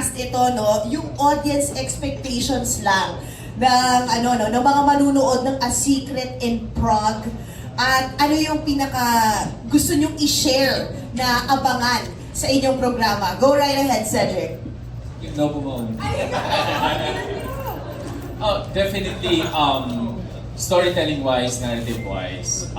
cast ito, no, yung audience expectations lang ng ng mga manunood ng A Secret in Prague. At ano yung pinaka gusto nyong i-share na abangan sa inyong programa? Go right ahead, Cedric. You know po mo. Oh, definitely, storytelling-wise, narrative-wise,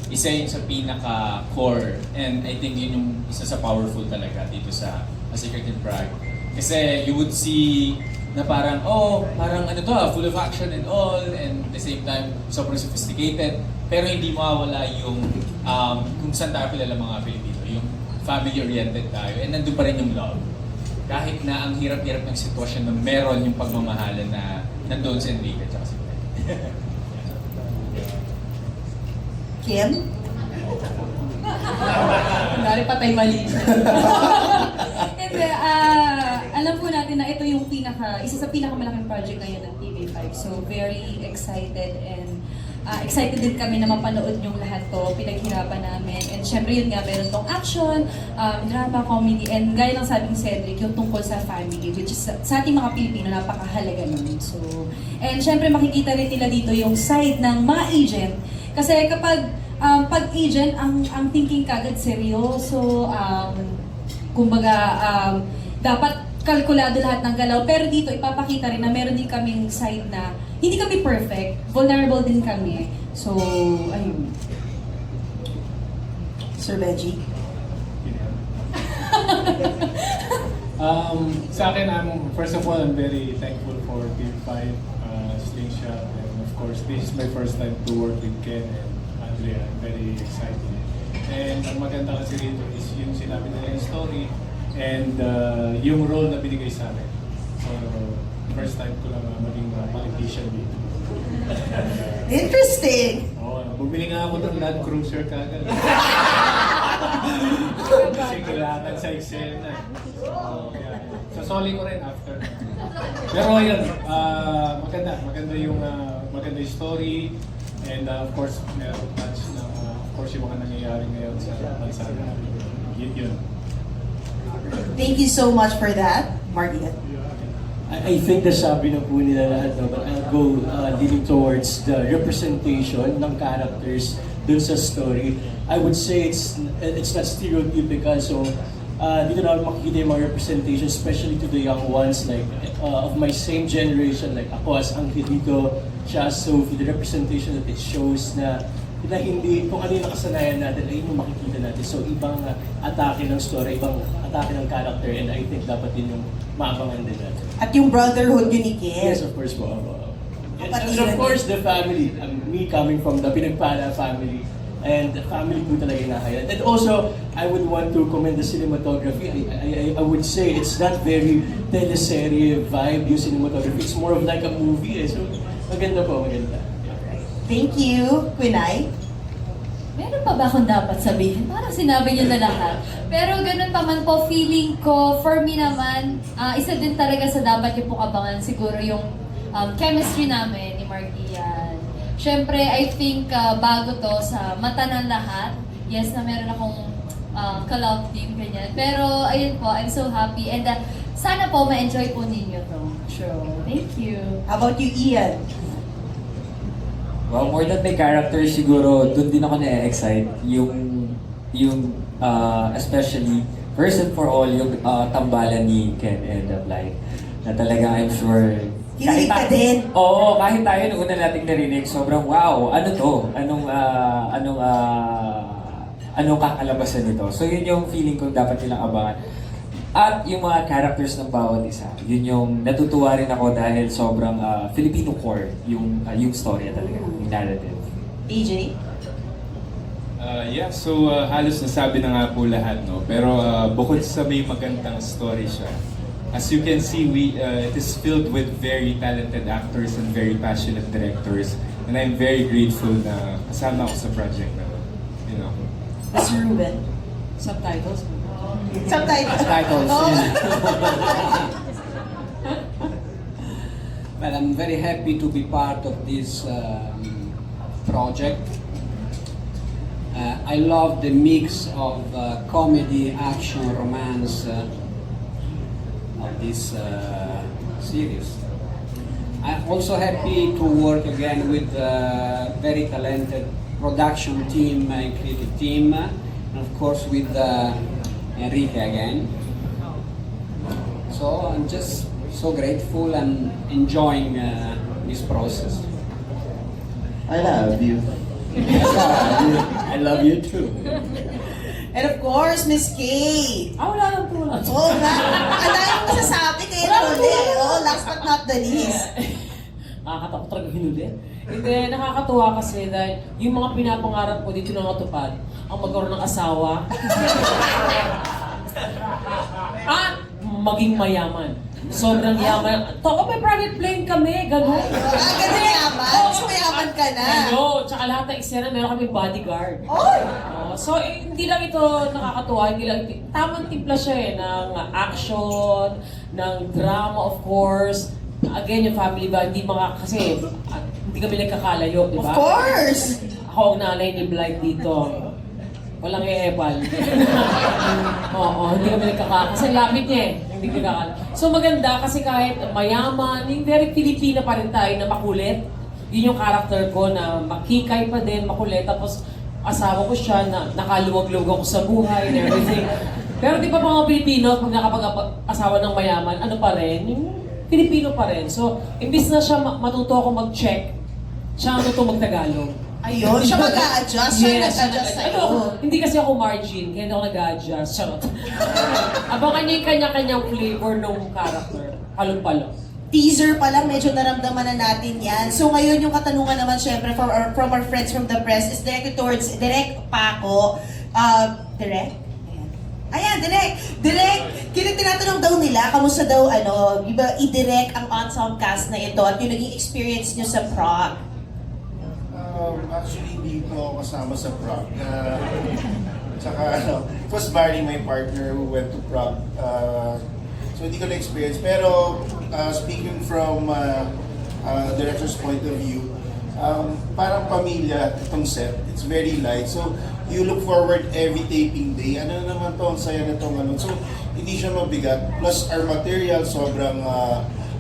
isa yun sa pinaka-core. And I think yun yung isa sa powerful talaga dito sa A Secret in Prague. Kasi you would see na parang, parang ano to, full of action and all, and at the same time, sobrang sophisticated. Pero hindi mawawala yung kung saan tayo kilala mga Pilipino, yung family-oriented tayo, and nandun pa rin yung love. Kahit na ang hirap-hirap ng sitwasyon na meron yung pagmamahalan na nandun si Enrique at si Fred. Kim? Kunwari patay mali. Hindi, alam po natin na ito yung isa sa pinakamalaking project ngayon ng TV5. So, very excited and excited din kami na mapanood yung lahat to. Pinaghirapan namin. And syempre yun nga, meron tong action, drama, comedy, and gaya ng sabi ni Cedric, yung tungkol sa family, which is sa ating mga Pilipino, napakahalaga nun. So, and syempre makikita rin nila dito yung side ng mga agent. Kasi kapag pag-agent, ang thinking kagad seryoso, kumbaga, dapat kalkulado lahat ng galaw. Pero dito, ipapakita rin na meron din kaming side na hindi kami perfect, vulnerable din kami. So, ayun. Sir Benji? Sa akin, first of all, I'm very thankful for TV5, Slingshot, and of course, this is my first time to work with Ken and Andrea. I'm very excited. And ang maganda kasi rito is yung sinabi nila yung story and yung role na binigay sa akin. So, first time ko lang maging politician dito. Interesting! Bumili nga ako ng Land Cruiser kagad. Kasi kailangan sa eksena. Sasoli ko rin after. Pero yun, maganda yung story. And of course, meron touch na of course yung mga nangyayari ngayon sa bansa natin. Yun. Thank you so much for that, Margaret. I think nasabi na po nila lahat, no? But I'll go leaning towards the representation ng characters dun sa story. I would say it's not stereotypical, so dito na makikita yung mga representation, especially to the young ones, like of my same generation, like ako as Angel dito, siya as Sophie, the representation that it shows na hindi, kung ano yung nakasanayan natin, ay yung makikita natin. So, ibang atake ng story, ibang atake ng character, and I think dapat din yung maabangan din natin. At yung brotherhood yun ni Kim. Yes, of course po. And of course, the family. Me coming from the Pinagpala family, and the family po talaga yung na-highlight. And also, I would want to commend the cinematography. I would say it's not very teleserye vibe yung cinematography. It's more of like a movie. So, maganda po, maganda. Thank you, Quinay. Meron pa ba akong dapat sabihin? Parang sinabi niyo na lahat. Pero ganun pa man po, feeling ko, for me naman, isa din talaga sa dapat yung pong abangan siguro yung chemistry namin ni Markian. Siyempre, I think bago to sa mata ng lahat, yes na meron akong ka-love team, ganyan. Pero ayun po, I'm so happy and sana po ma-enjoy po ninyo to. Sure. Thank you. How about you, Ian? Well, more than my character, siguro doon din ako na-excite. Especially, first and for all, yung tambalan ni Ken and Blythe. Na talaga, I'm sure... Kinilig ka din? Oo, kahit tayo nung una nating narinig, sobrang wow, ano to? Anong kakalabasan nito? So yun yung feeling ko dapat nilang abangan. At yung mga characters ng bawat isa, yun yung natutuwa rin ako dahil sobrang Filipino core yung story talaga, yung narrative. AJ? So halos nasabi na nga po lahat, no? Pero bukod sa may magandang story siya, as you can see, it is filled with very talented actors and very passionate directors. And I'm very grateful na kasama ako sa project na to. You know. Mr. Ruben? Subtitles. Subtitles. Oh. Well, I'm very happy to be part of this project. I love the mix of comedy, action, romance. this series. I'm also happy to work again with a very talented production team and creative team, and of course with Enrique again. So I'm just so grateful and enjoying this process. I love you. I love you too. And of course, Miss Kay. Wala lang po lang. Oo nga. Ang dami mong masasabi kay Lole. Oh, last but not the least. Nakakatakot talaga hinuli. Hindi, nakakatuwa kasi dahil yung mga pinapangarap ko dito na natupad, ang magkaroon ng asawa, at maging mayaman. Sobrang yaman. Toko, may private plane kami, gano'n. Ganun yaman? Mas mayaman ka na. Ano, tsaka lahat ng eksena, meron kami bodyguard. Oy! So, hindi lang ito nakakatuwa, hindi lang tamang timpla siya ng action, ng drama of course. Again, yung family ba, hindi kasi hindi kami nagkakalayo, di ba? Of course! Ako ang nanay ni Blight dito. Walang e-epal. Oo, hindi kami kasi lapit niya eh. Hindi nagkakalayo. So maganda kasi kahit mayaman, yung very Filipina pa rin tayo na makulit. Yun yung character ko na makikay pa din, makulit. Tapos asawa ko siya na nakaluwag-luwag ako sa buhay and everything. Pero di ba mga Pilipino, pag nakapag-asawa ng mayaman, ano pa rin? Yung Pilipino pa rin. So, imbis na siya matuto ako mag-check, siya ang matuto mag-Tagalog. Ayun, siya mag-a-adjust. Siya nag-adjust sa'yo. Hindi kasi ako margin, kaya hindi ako nag-a-adjust. Charot. Abangan niya yung kanya-kanyang flavor ng character. Palong-palong. Teaser pa lang, medyo naramdaman na natin yan. So ngayon yung katanungan naman syempre from our friends from the press is directed towards Direk Paco. Direk? Ayan, Direk, tinatanong daw nila, kamusta daw, iba i-direct ang ensemble cast na ito at yung naging experience nyo sa Prague? Actually, dito ako kasama sa Prague. Tsaka, it was Barry, my partner, who went to Prague. So, hindi ko na-experience. Pero, speaking from director's point of view, parang pamilya itong set. It's very light. So, you look forward every taping day. Ano na naman to, ang saya na itong ano. So, hindi siya mabigat. Plus, our material, sobrang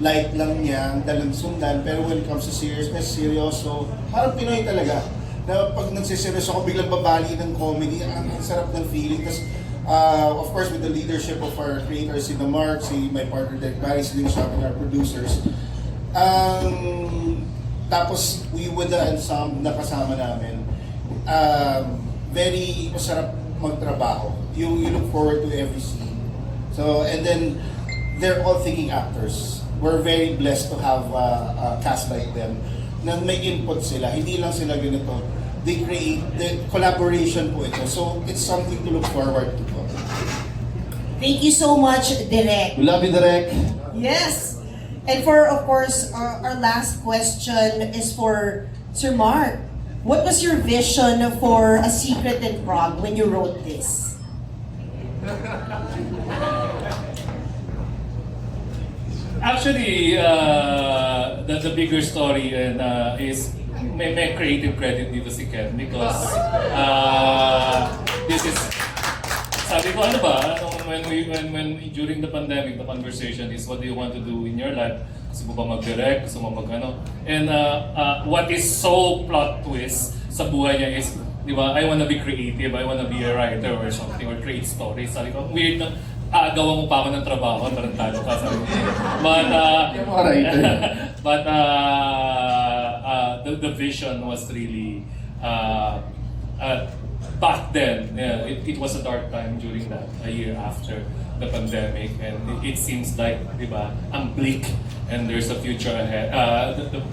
light lang niya, dalang sundan. Pero when it comes to seriousness, seryoso, parang Pinoy talaga. Na pag nagsiseryoso ako, biglang babali ng comedy. Ang sarap ng feeling. Tapos, of course, with the leadership of our creators, si Mark, my partner Derek Barry, si Lynn Shop, and our producers. Tapos, with the ensemble na kasama namin, very masarap magtrabaho. You look forward to every scene. So, and then, they're all thinking actors. We're very blessed to have a cast like them na may input sila. Hindi lang sila ganito. They create, the collaboration po ito. So, it's something to look forward to po. Thank you so much, Direk. We love you, Direk. Yes. And for, of course, our last question is for Sir Mark. What was your vision for A Secret in Prague when you wrote this? Actually, the bigger story is may creative credit dito si Ken because this is sabi ko ano ba when during the pandemic the conversation is what do you want to do in your life, gusto mo ba mag-direct, gusto mo mag-ano, and what is so plot twist sa buhay niya is, di ba, I wanna be creative, I wanna be a writer or something or create stories. Sabi ko weird na gawa mo pa ako ng trabaho, tarantado ka, sabi ko. But the vision was really back then. Yeah, it was a dark time during that a year after the pandemic, and it seems like, di ba, ang bleak, and there's a future ahead.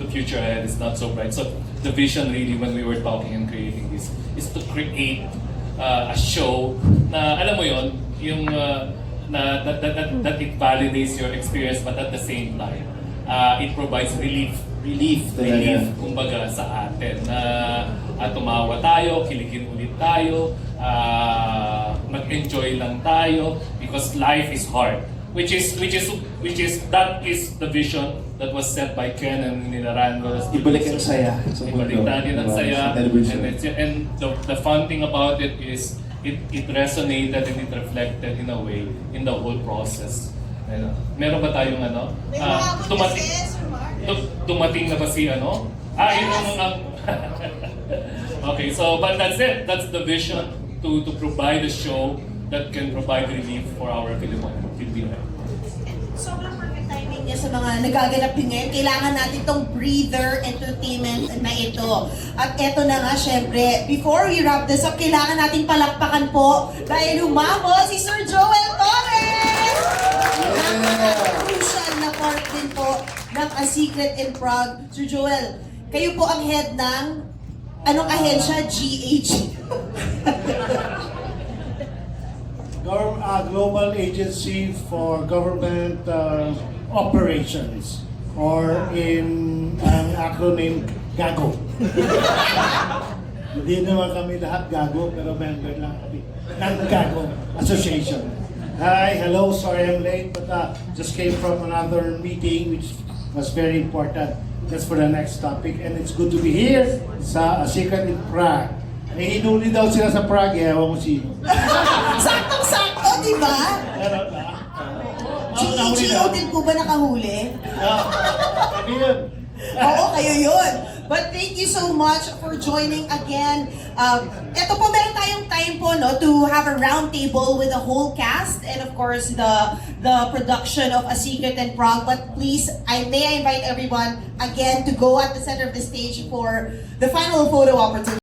The future ahead is not so bright. So the vision really, when we were talking and creating this, is to create a show na alam mo yon, yung that it validates your experience, but at the same time, it provides relief, kumbaga, sa atin na tumawa tayo, kiligin ulit tayo, mag-enjoy lang tayo, because life is hard. Which is that is the vision that was set by Ken and nila Randall. Ibalik ang saya. Ibalik natin ang saya. And the fun thing about it is it resonated and it reflected in a way in the whole process. Ano, meron ba tayong ano? Dumating na ba si ano? Yun ang okay, so but that's it. That's the vision to provide a show that can provide relief for our Filipino. Sobrang perfect timing niya sa mga nagaganap din ngayon. Kailangan natin tong breather entertainment na ito. At eto na nga, syempre, before we wrap this up, kailangan nating palakpakan po dahil humabo si Sir Joel Torres! Crucial na part din po ng A Secret in Prague. Sir Joel, kayo po ang head ng anong ahensya? GH? Global Agency for Government Operations, or in ang acronym GAGO. Hindi naman kami lahat GAGO, pero member lang kami ng GAGO Association. Hi, hello, sorry I'm late, but just came from another meeting which was very important. That's for the next topic, and it's good to be here sa A Secret in Prague. Eh, hinuli daw sila sa Prague, ewan mo sino. Saktong-sakto, di ba? Meron ba? GHO din po ba nakahuli? Ano yun? Oo, kayo yun. But thank you so much for joining again. Ito po, meron tayong time po no, to have a round table with the whole cast and of course the production of A Secret in Prague. But please, may I invite everyone again to go at the center of the stage for the final photo opportunity.